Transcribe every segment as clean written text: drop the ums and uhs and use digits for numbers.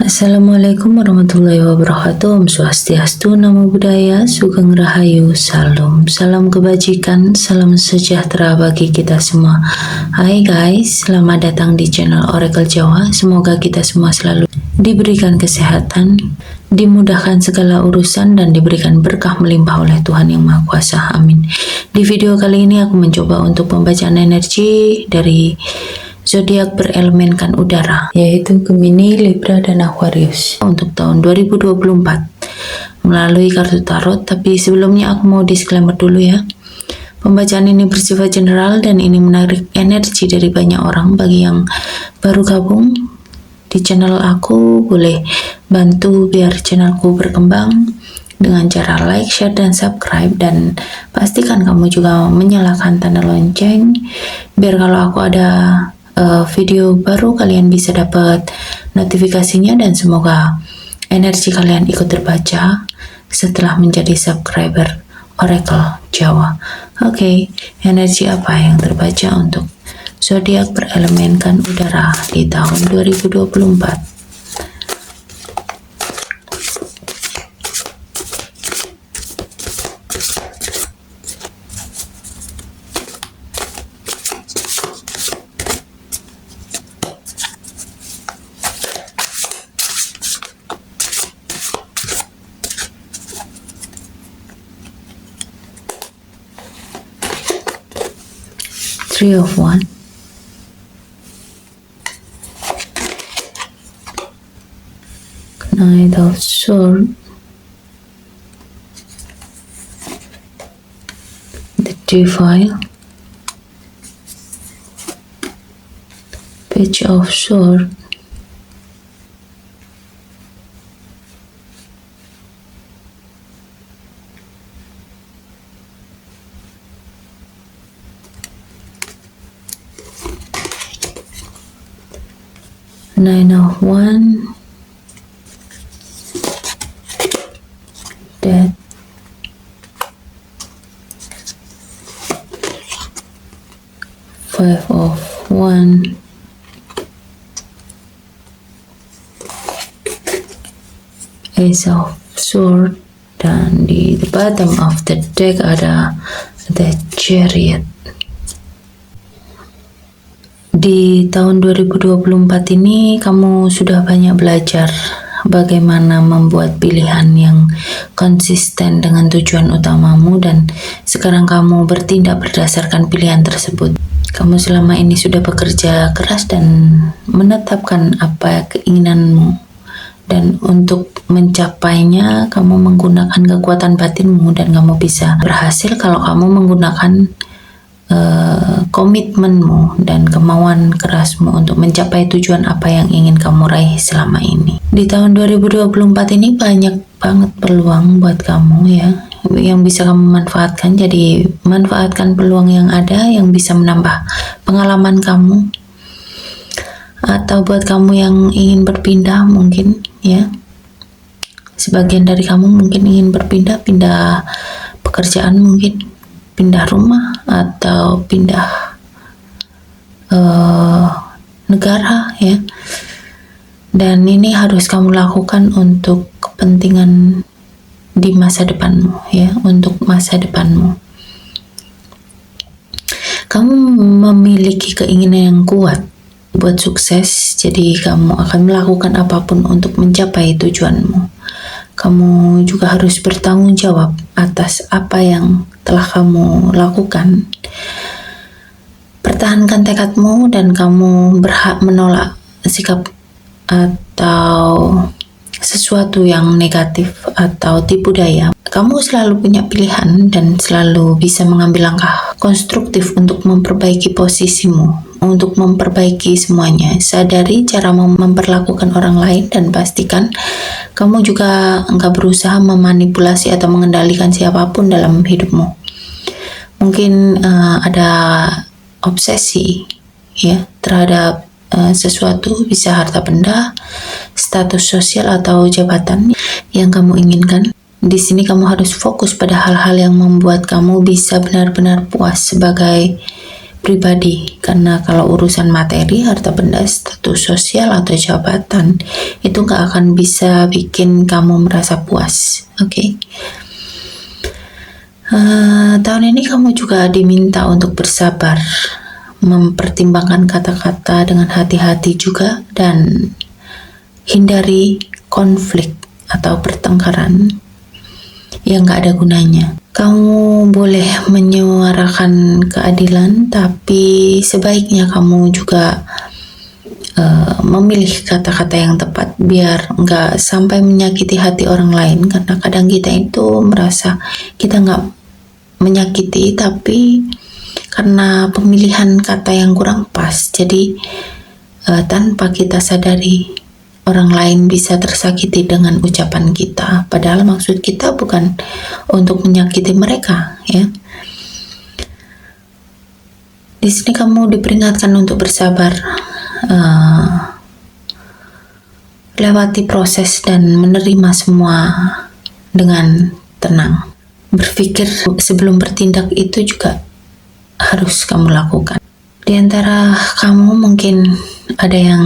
Assalamualaikum warahmatullahi wabarakatuh. Om Swastiastu, Namo Buddhaya, Sugeng Rahayu, Salam. Salam kebajikan, salam sejahtera bagi kita semua. Hai guys, selamat datang di channel Oracle Jawa. Semoga kita semua selalu diberikan kesehatan, dimudahkan segala urusan, dan diberikan berkah melimpah oleh Tuhan Yang Maha Kuasa. Amin. Di video kali ini aku mencoba untuk pembacaan energi dari zodiak berelemenkan udara, yaitu Gemini, Libra, dan Aquarius untuk tahun 2024 melalui kartu tarot. Tapi sebelumnya aku mau disclaimer dulu ya. Pembacaan ini bersifat general dan ini menarik energi dari banyak orang. Bagi yang baru gabung di channel aku, boleh bantu biar channelku berkembang dengan cara like, share, dan subscribe, dan pastikan kamu juga menyalakan tanda lonceng biar kalau aku ada video baru kalian bisa dapat notifikasinya, dan semoga energi kalian ikut terbaca setelah menjadi subscriber Oracle Jawa. Oke, energi apa yang terbaca untuk zodiak berelemenkan udara di tahun 2024? 3 of Wands, Knight of Swords, the Devil, Page of Swords, Nine of Wands, Death, Five of Wands, Ace of Swords, dan di the bottom of the deck ada the Chariot. Di tahun 2024 ini kamu sudah banyak belajar bagaimana membuat pilihan yang konsisten dengan tujuan utamamu, dan sekarang kamu bertindak berdasarkan pilihan tersebut. Kamu selama ini sudah bekerja keras dan menetapkan apa keinginanmu, dan untuk mencapainya kamu menggunakan kekuatan batinmu, dan kamu bisa berhasil kalau kamu menggunakan komitmenmu dan kemauan kerasmu untuk mencapai tujuan apa yang ingin kamu raih selama ini. Di tahun 2024 ini banyak banget peluang buat kamu ya, yang bisa kamu manfaatkan. Jadi manfaatkan peluang yang ada yang bisa menambah pengalaman kamu, atau buat kamu yang ingin berpindah mungkin ya, sebagian dari kamu mungkin ingin pindah pekerjaan, mungkin pindah rumah atau pindah negara ya, dan ini harus kamu lakukan untuk kepentingan di masa depanmu ya, untuk masa depanmu. Kamu memiliki keinginan yang kuat buat sukses, jadi kamu akan melakukan apapun untuk mencapai tujuanmu. Kamu juga harus bertanggung jawab atas apa yang telah kamu lakukan. Pertahankan tekadmu, dan kamu berhak menolak sikap atau sesuatu yang negatif atau tipu daya. Kamu selalu punya pilihan dan selalu bisa mengambil langkah konstruktif untuk memperbaiki posisimu, untuk memperbaiki semuanya. Sadari cara memperlakukan orang lain, dan pastikan kamu juga enggak berusaha memanipulasi atau mengendalikan siapapun dalam hidupmu. Mungkin ada obsesi ya terhadap sesuatu, bisa harta benda, status sosial, atau jabatan yang kamu inginkan. Di sini kamu harus fokus pada hal-hal yang membuat kamu bisa benar-benar puas sebagai pribadi, karena kalau urusan materi, harta benda, status sosial atau jabatan itu nggak akan bisa bikin kamu merasa puas. Oke. Tahun ini kamu juga diminta untuk bersabar, mempertimbangkan kata-kata dengan hati-hati juga, dan hindari konflik atau pertengkaran yang gak ada gunanya. Kamu boleh menyuarakan keadilan, tapi sebaiknya kamu juga memilih kata-kata yang tepat biar nggak sampai menyakiti hati orang lain, karena kadang kita itu merasa kita nggak menyakiti, tapi karena pemilihan kata yang kurang pas, jadi tanpa kita sadari orang lain bisa tersakiti dengan ucapan kita, padahal maksud kita bukan untuk menyakiti mereka, ya. Di sini kamu diperingatkan untuk bersabar, lewati proses dan menerima semua dengan tenang. Berpikir sebelum bertindak itu juga harus kamu lakukan. Di antara kamu mungkin ada yang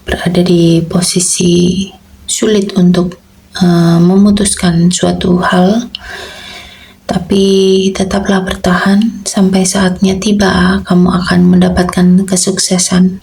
berada di posisi sulit untuk memutuskan suatu hal, tapi tetaplah bertahan sampai saatnya tiba, kamu akan mendapatkan kesuksesan.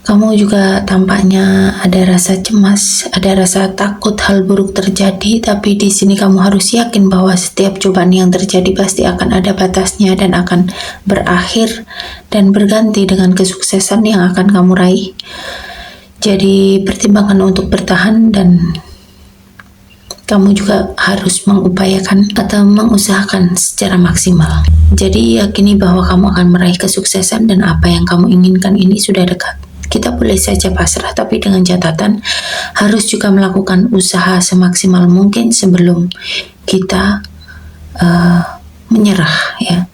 Kamu juga tampaknya ada rasa cemas, ada rasa takut hal buruk terjadi, tapi di sini kamu harus yakin bahwa setiap cobaan yang terjadi pasti akan ada batasnya dan akan berakhir dan berganti dengan kesuksesan yang akan kamu raih. Jadi pertimbangkan untuk bertahan, dan kamu juga harus mengupayakan atau mengusahakan secara maksimal. Jadi yakini bahwa kamu akan meraih kesuksesan dan apa yang kamu inginkan ini sudah dekat. Kita boleh saja pasrah, tapi dengan catatan harus juga melakukan usaha semaksimal mungkin sebelum kita menyerah, ya.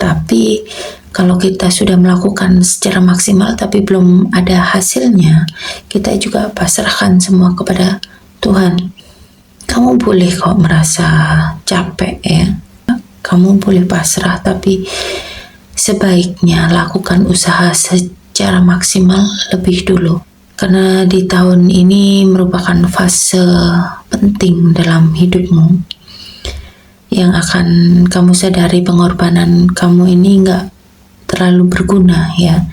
Tapi kalau kita sudah melakukan secara maksimal tapi belum ada hasilnya, kita juga pasrahkan semua kepada Tuhan. Kamu boleh kok merasa capek, ya. Kamu boleh pasrah, tapi sebaiknya lakukan usaha secara maksimal lebih dulu, karena di tahun ini merupakan fase penting dalam hidupmu yang akan kamu sadari pengorbanan kamu ini nggak terlalu berguna, ya.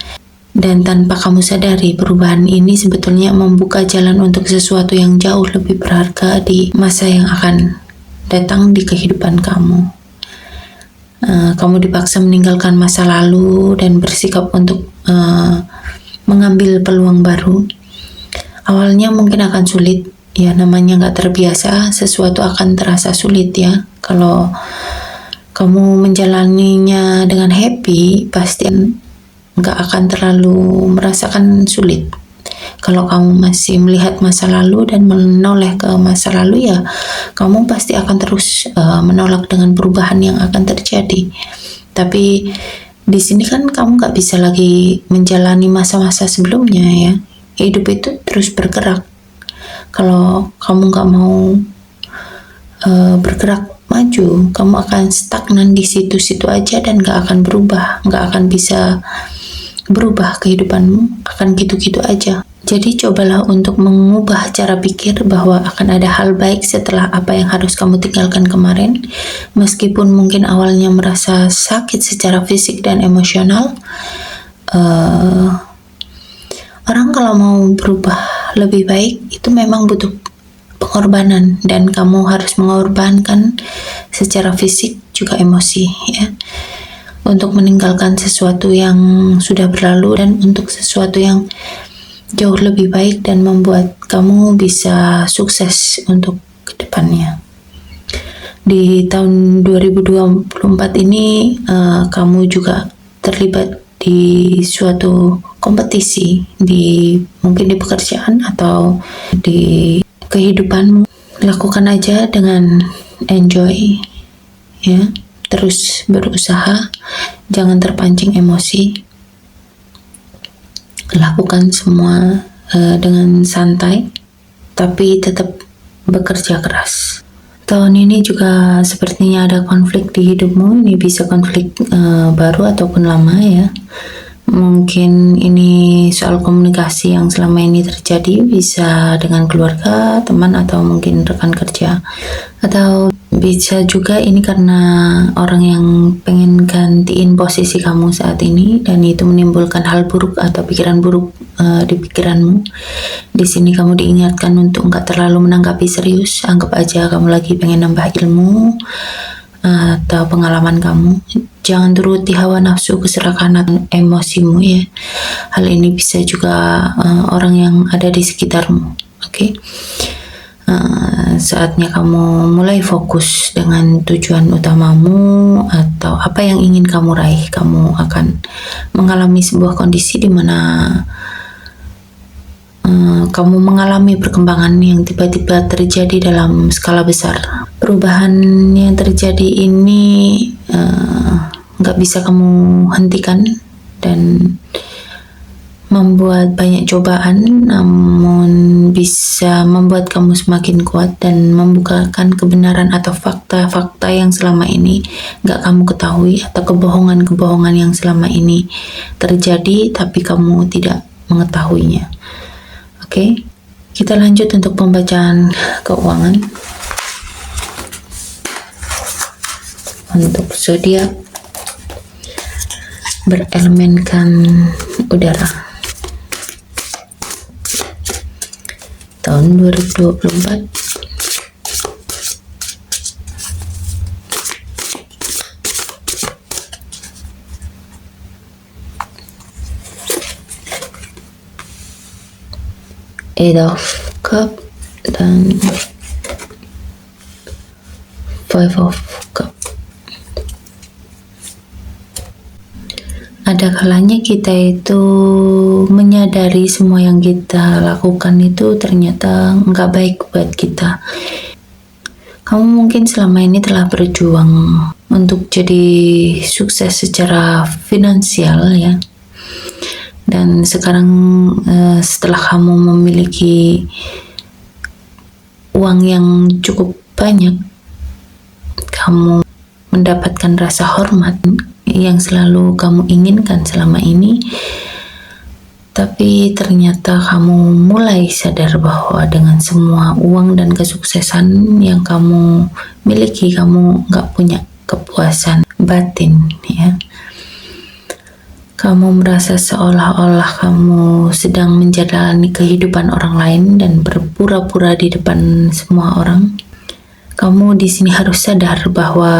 Dan tanpa kamu sadari, perubahan ini sebetulnya membuka jalan untuk sesuatu yang jauh lebih berharga di masa yang akan datang di kehidupan kamu. Kamu dipaksa meninggalkan masa lalu dan bersikap untuk mengambil peluang baru. Awalnya mungkin akan sulit, ya, namanya nggak terbiasa, sesuatu akan terasa sulit, ya. Kalau kamu menjalaninya dengan happy, pasti nggak akan terlalu merasakan sulit. Kalau kamu masih melihat masa lalu dan menoleh ke masa lalu, ya kamu pasti akan terus menolak dengan perubahan yang akan terjadi. Tapi di sini kan kamu nggak bisa lagi menjalani masa-masa sebelumnya, ya. Hidup itu terus bergerak. Kalau kamu nggak mau bergerak maju, kamu akan stagnan di situ-situ aja dan nggak akan berubah, nggak akan bisa berubah, kehidupanmu akan gitu-gitu aja. Jadi cobalah untuk mengubah cara pikir bahwa akan ada hal baik setelah apa yang harus kamu tinggalkan kemarin. Meskipun mungkin awalnya merasa sakit secara fisik dan emosional, orang kalau mau berubah lebih baik itu memang butuh pengorbanan, dan kamu harus mengorbankan secara fisik juga emosi, ya, untuk meninggalkan sesuatu yang sudah berlalu dan untuk sesuatu yang jauh lebih baik dan membuat kamu bisa sukses untuk kedepannya. Di tahun 2024 ini kamu juga terlibat di suatu kompetisi, mungkin di pekerjaan atau di kehidupanmu. Lakukan aja dengan enjoy, ya. Terus berusaha, jangan terpancing emosi. Lakukan semua dengan santai, tapi tetap bekerja keras. Tahun ini juga sepertinya ada konflik di hidupmu. Ini bisa konflik baru ataupun lama ya. Mungkin ini soal komunikasi yang selama ini terjadi, bisa dengan keluarga, teman, atau mungkin rekan kerja. Atau bisa juga ini karena orang yang pengen gantiin posisi kamu saat ini, dan itu menimbulkan hal buruk atau pikiran buruk di pikiranmu. Di sini kamu diingatkan untuk nggak terlalu menanggapi serius. Anggap aja kamu lagi pengen nambah ilmu atau pengalaman kamu. Jangan turuti hawa nafsu, keserakahan emosimu ya. Hal ini bisa juga orang yang ada di sekitarmu. Oke. Saatnya kamu mulai fokus dengan tujuan utamamu atau apa yang ingin kamu raih. Kamu akan mengalami sebuah kondisi di mana kamu mengalami perkembangan yang tiba-tiba terjadi dalam skala besar. Perubahan yang terjadi ini nggak bisa kamu hentikan dan membuat banyak cobaan, namun bisa membuat kamu semakin kuat dan membukakan kebenaran atau fakta-fakta yang selama ini nggak kamu ketahui, atau kebohongan-kebohongan yang selama ini terjadi tapi kamu tidak mengetahuinya. Oke, kita lanjut untuk pembacaan keuangan untuk zodiak berelemenkan udara tahun 2024. Eight of Cup dan Five of Cup. Ada kalanya kita itu menyadari semua yang kita lakukan itu ternyata nggak baik buat kita. Kamu mungkin selama ini telah berjuang untuk jadi sukses secara finansial ya. Dan sekarang setelah kamu memiliki uang yang cukup banyak, kamu mendapatkan rasa hormat yang selalu kamu inginkan selama ini. Tapi ternyata kamu mulai sadar bahwa dengan semua uang dan kesuksesan yang kamu miliki, kamu gak punya kepuasan batin ya. Kamu merasa seolah-olah kamu sedang menjalani kehidupan orang lain dan berpura-pura di depan semua orang. Kamu di sini harus sadar bahwa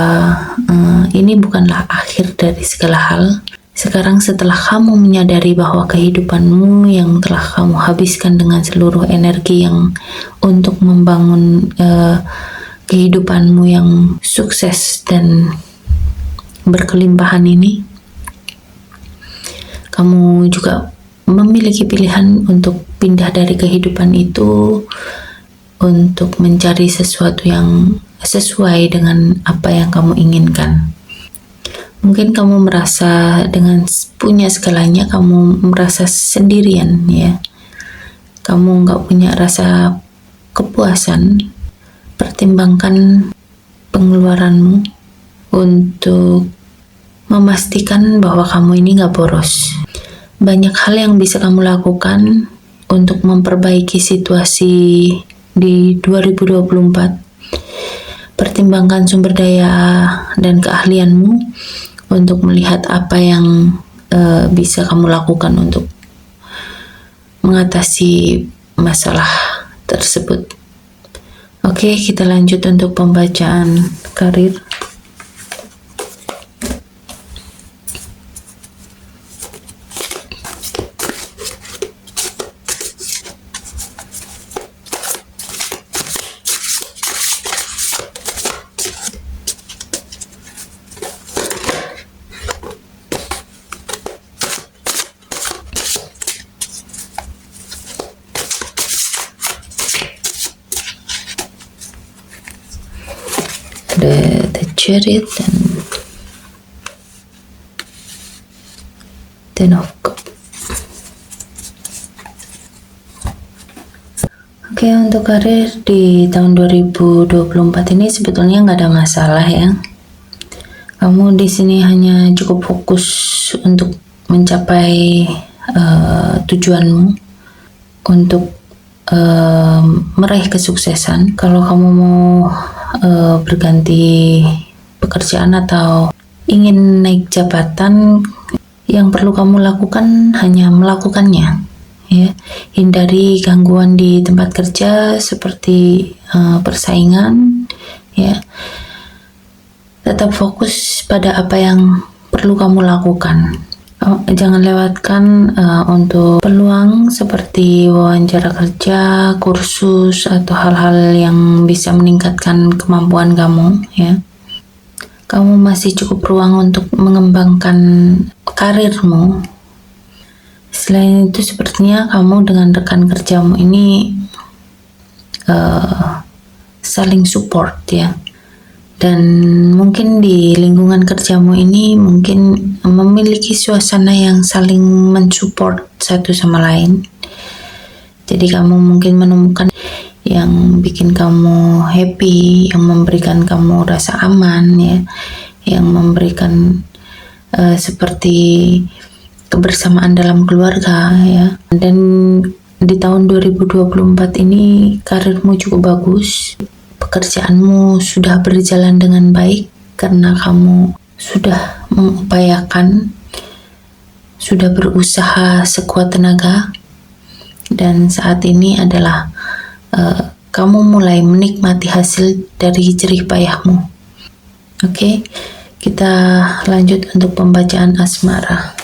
ini bukanlah akhir dari segala hal. Sekarang setelah kamu menyadari bahwa kehidupanmu yang telah kamu habiskan dengan seluruh energi yang untuk membangun kehidupanmu yang sukses dan berkelimpahan ini, kamu juga memiliki pilihan untuk pindah dari kehidupan itu untuk mencari sesuatu yang sesuai dengan apa yang kamu inginkan. Mungkin kamu merasa dengan punya segalanya, kamu merasa sendirian ya. Kamu nggak punya rasa kepuasan. Pertimbangkan pengeluaranmu untuk memastikan bahwa kamu ini nggak boros. Banyak hal yang bisa kamu lakukan untuk memperbaiki situasi di 2024. Pertimbangkan sumber daya dan keahlianmu untuk melihat apa yang bisa kamu lakukan untuk mengatasi masalah tersebut. Oke, kita lanjut untuk pembacaan karir. The Chariot dan Ten of Cups. Oke, untuk karir di tahun 2024 ini sebetulnya nggak ada masalah ya. Kamu di sini hanya cukup fokus untuk mencapai tujuanmu, untuk meraih kesuksesan. Kalau kamu mau berganti pekerjaan atau ingin naik jabatan, yang perlu kamu lakukan hanya melakukannya. Ya, hindari gangguan di tempat kerja seperti persaingan. Ya, tetap fokus pada apa yang perlu kamu lakukan. Jangan lewatkan untuk peluang seperti wawancara kerja, kursus, atau hal-hal yang bisa meningkatkan kemampuan kamu. Ya, kamu masih cukup ruang untuk mengembangkan karirmu. Selain itu, sepertinya kamu dengan rekan kerjamu ini saling support ya, dan mungkin di lingkungan kerjamu ini mungkin memiliki suasana yang saling mensupport satu sama lain. Jadi kamu mungkin menemukan yang bikin kamu happy, yang memberikan kamu rasa aman ya, yang memberikan seperti kebersamaan dalam keluarga ya. Dan di tahun 2024 ini karirmu cukup bagus, pekerjaanmu sudah berjalan dengan baik karena kamu sudah mengupayakan, sudah berusaha sekuat tenaga, dan saat ini adalah kamu mulai menikmati hasil dari jerih payahmu. Oke, kita lanjut untuk pembacaan asmara.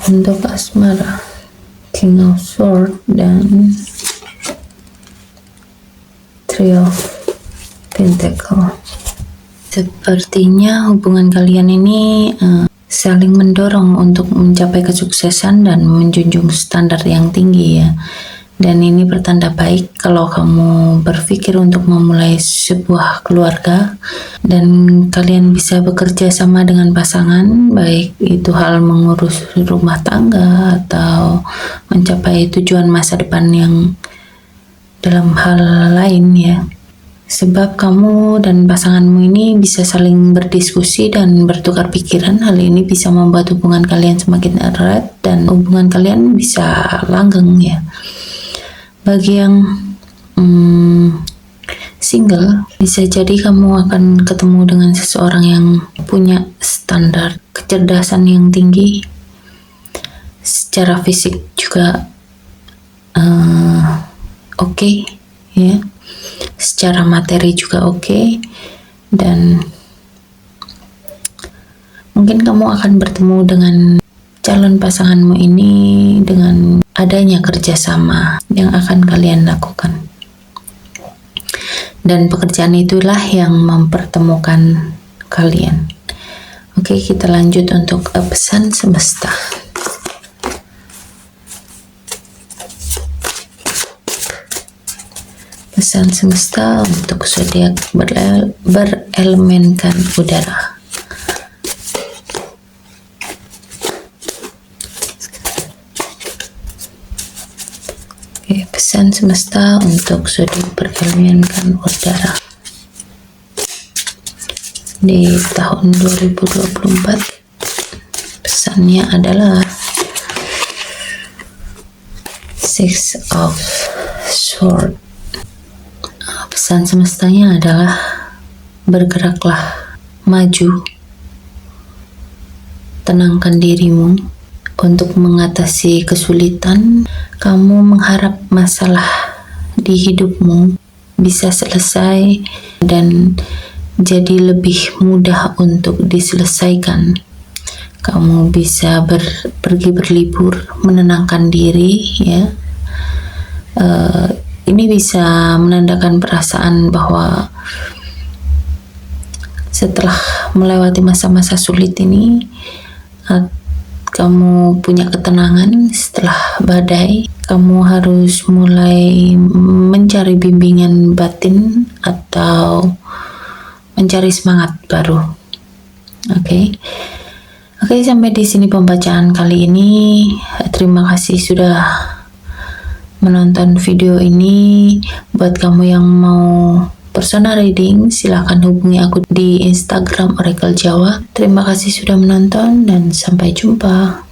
Untuk asmara, King of Swords dan Three of Pentacle. Sepertinya hubungan kalian ini saling mendorong untuk mencapai kesuksesan dan menjunjung standar yang tinggi ya. Dan ini pertanda baik kalau kamu berpikir untuk memulai sebuah keluarga dan kalian bisa bekerja sama dengan pasangan, baik itu hal mengurus rumah tangga atau mencapai tujuan masa depan yang dalam hal lain ya. Sebab kamu dan pasanganmu ini bisa saling berdiskusi dan bertukar pikiran. Hal ini bisa membuat hubungan kalian semakin erat dan hubungan kalian bisa langgeng ya. Bagi yang single, bisa jadi kamu akan ketemu dengan seseorang yang punya standar kecerdasan yang tinggi, secara fisik juga oke, ya, secara materi juga oke, dan mungkin kamu akan bertemu dengan calon pasanganmu ini dengan adanya kerjasama yang akan kalian lakukan. Dan pekerjaan itulah yang mempertemukan kalian. Oke, kita lanjut untuk pesan semesta. Pesan semesta untuk zodiak berelemenkan udara. Pesan semesta untuk zodiak berelemenkan udara di tahun 2024. Pesannya adalah Six of Swords. Pesan semestanya adalah bergeraklah, maju, tenangkan dirimu. Untuk mengatasi kesulitan, kamu mengharap masalah di hidupmu bisa selesai dan jadi lebih mudah untuk diselesaikan. Kamu bisa pergi berlibur, menenangkan diri ya. Ini bisa menandakan perasaan bahwa setelah melewati masa-masa sulit ini, kamu punya ketenangan setelah badai. kamu harus mulai mencari bimbingan batin atau mencari semangat baru. Oke, sampai di sini pembacaan kali ini. Terima kasih sudah menonton video ini. Buat kamu yang mau personal reading, silakan hubungi aku di Instagram Oracle Jawa. Terima kasih sudah menonton dan sampai jumpa.